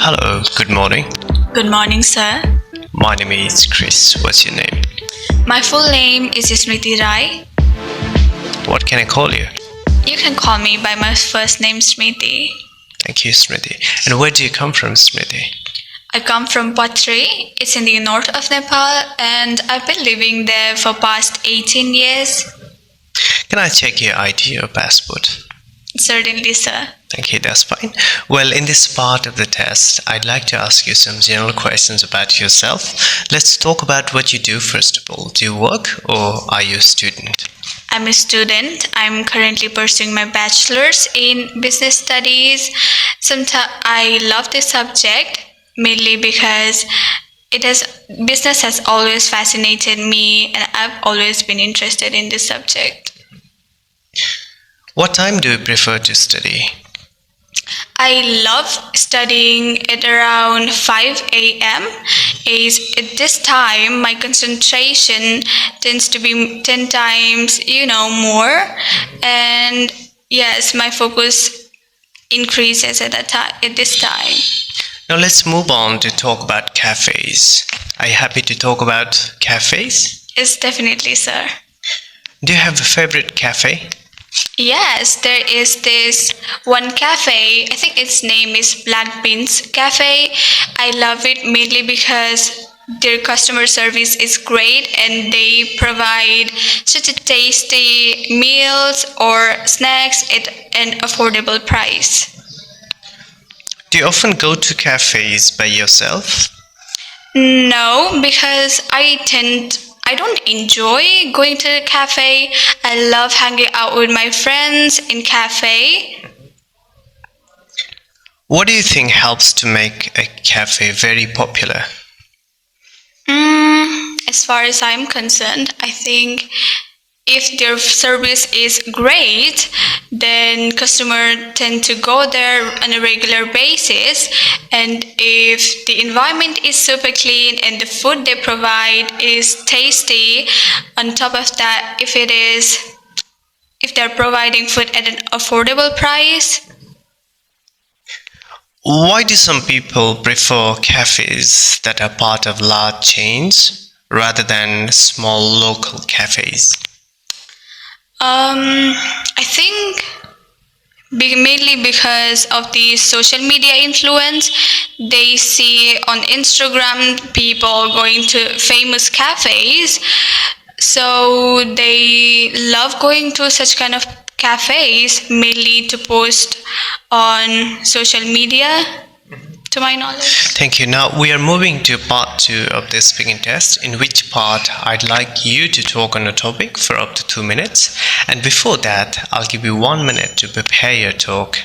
Hello, good morning. Good morning, sir. My name is Chris. What's your name? My full name is Smriti Rai. What can I call you? You can call me by my first name, Smriti. Thank you, Smriti. And where do you come from, Smriti? I come from Patri. It's in the north of Nepal, and I've been living there for past 18 years. Can I check your ID or passport? Certainly, sir. Thank you, that's fine. Well, in this part of the test, I'd like to ask you some general questions about yourself. Let's talk about what you do first of all. Do you work or are you a student? I'm a student. I'm currently pursuing my bachelor's in business studies. Sometimes I love this subject mainly because business has always fascinated me, and I've always been interested in this subject. What time do you prefer to study? I love studying at around 5 a.m. At this time, my concentration tends to be 10 times, more. And yes, my focus increases at this time. Now let's move on to talk about cafes. Are you happy to talk about cafes? Yes, definitely, sir. Do you have a favorite cafe? Yes, there is this one cafe. I think its name is Black Beans Cafe. I love it mainly because their customer service is great and they provide such a tasty meals or snacks at an affordable price. Do you often go to cafes by yourself? No, because I don't enjoy going to the cafe. I love hanging out with my friends in cafe. What do you think helps to make a cafe very popular? As far as I'm concerned, I think if their service is great, then customers tend to go there on a regular basis. And if the environment is super clean and the food they provide is tasty, on top of that, if they're providing food at an affordable price. Why do some people prefer cafes that are part of large chains rather than small local cafes? I think mainly because of the social media influence. They see on Instagram people going to famous cafes, so they love going to such kind of cafes mainly to post on social media, to my knowledge. Thank you. Now we are moving to part 2 of this speaking test, in which part I'd like you to talk on a topic for up to 2 minutes. And before that, I'll give you 1 minute to prepare your talk,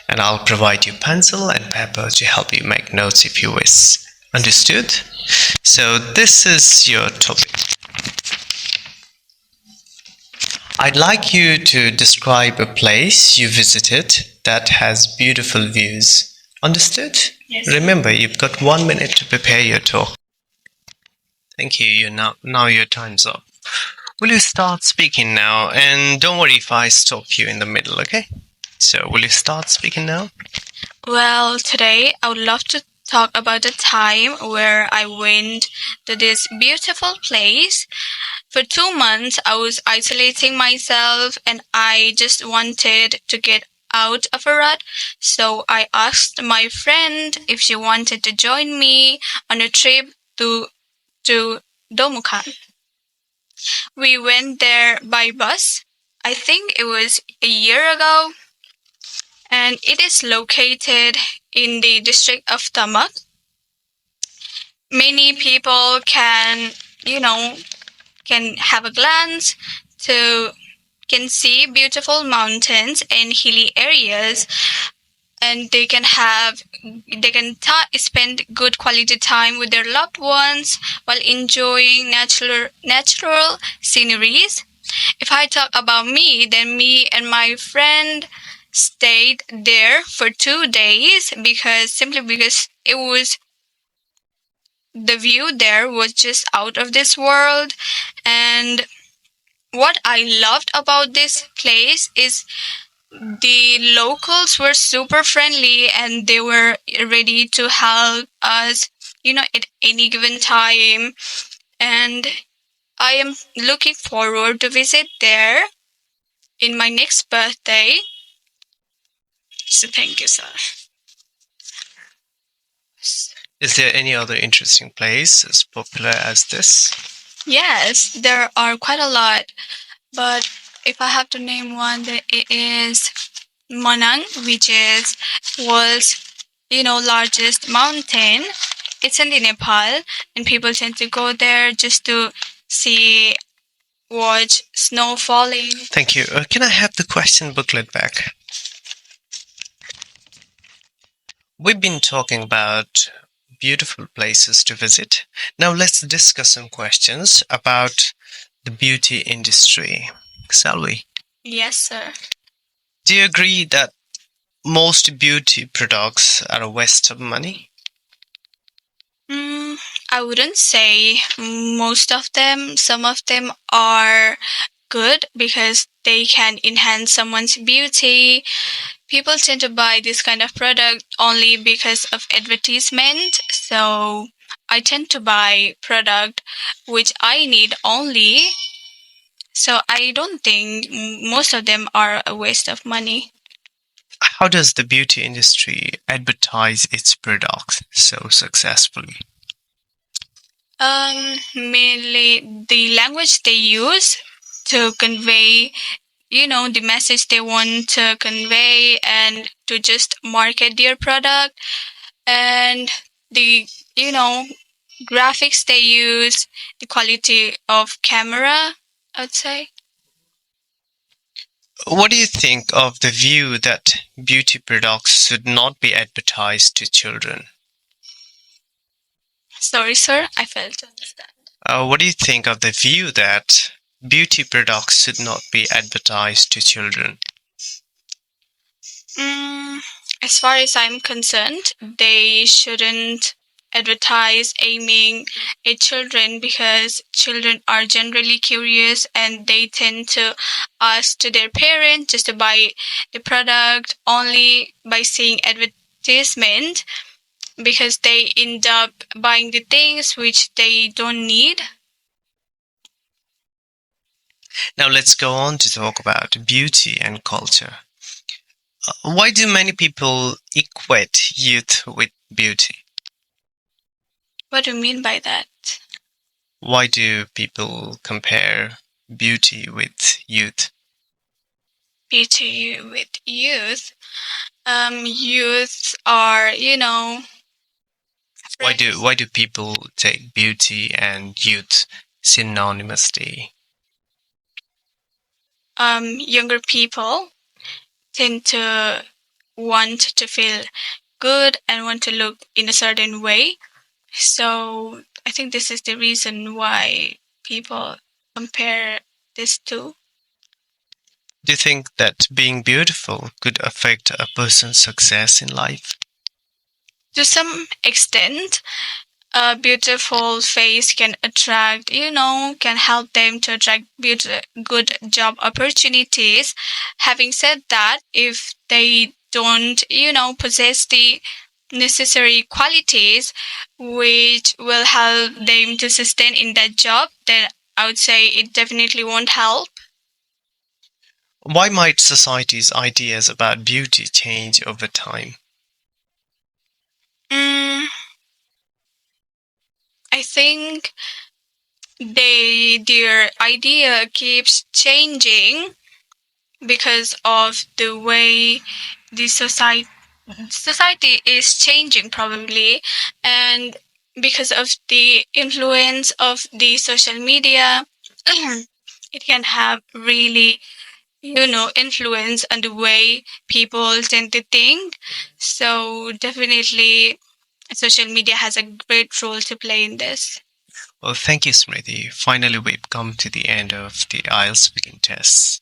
and I'll provide you pencil and paper to help you make notes if you wish. Understood? So this is your topic. I'd like you to describe a place you visited that has beautiful views. Understood? Yes. Remember, you've got 1 minute to prepare your talk. Thank you. Now your time's up. Will you start speaking now? And don't worry if I stop you in the middle, okay? So, will you start speaking now? Well, today I would love to talk about the time where I went to this beautiful place. For 2 months, I was isolating myself and I just wanted to get out of a rut. So I asked my friend if she wanted to join me on a trip to Domukhan. We went there by bus. I think it was a year ago. And it is located in the district of Tamak. Many people can have a glance can see beautiful mountains and hilly areas, and they can spend good quality time with their loved ones while enjoying natural sceneries. If I talk about me, then me and my friend stayed there for 2 days simply because the view there was just out of this world. And what I loved about this place is the locals were super friendly and they were ready to help us, at any given time. And I am looking forward to visit there in my next birthday. So thank you, sir. Is there any other interesting place as popular as this? Yes, there are quite a lot, but if I have to name one, then it is Manang, which is world's largest mountain. It's in the Nepal, and people tend to go there just to see, watch snow falling. Thank you. Can I have the question booklet back? We've been talking about beautiful places to visit. Now let's discuss some questions about the beauty industry. Shall we? Yes, sir. Do you agree that most beauty products are a waste of money? I wouldn't say most of them. Some of them are good because they can enhance someone's beauty. People tend to buy this kind of product only because of advertisement. So I tend to buy product which I need only. So I don't think most of them are a waste of money. How does the beauty industry advertise its products so successfully? Mainly the language they use to convey, the message they want to convey and to just market their product, and the, graphics they use, the quality of camera, I'd say. What do you think of the view that beauty products should not be advertised to children? Sorry, sir, I failed to understand. What do you think of the view that beauty products should not be advertised to children? As far as I'm concerned, they shouldn't advertise aiming at children because children are generally curious and they tend to ask to their parents just to buy the product only by seeing advertisement, because they end up buying the things which they don't need. Now let's go on to talk about beauty and culture. Why do many people equate youth with beauty? What do you mean by that? Why do people compare beauty with youth? Beauty with youth. Youth are, Why do people take beauty and youth synonymously? Younger people tend to want to feel good and want to look in a certain way. So I think this is the reason why people compare these two. Do you think that being beautiful could affect a person's success in life? To some extent, a beautiful face can attract, can help them to attract good job opportunities. Having said that, if they don't, possess the necessary qualities which will help them to sustain in that job, then I would say it definitely won't help. Why might society's ideas about beauty change over time? I think their idea keeps changing because of the way the society is changing, probably, and because of the influence of the social media. It can have really, influence on the way people tend to think. So definitely social media has a great role to play in this. Well, thank you, Smriti. Finally, we've come to the end of the IELTS Speaking Test.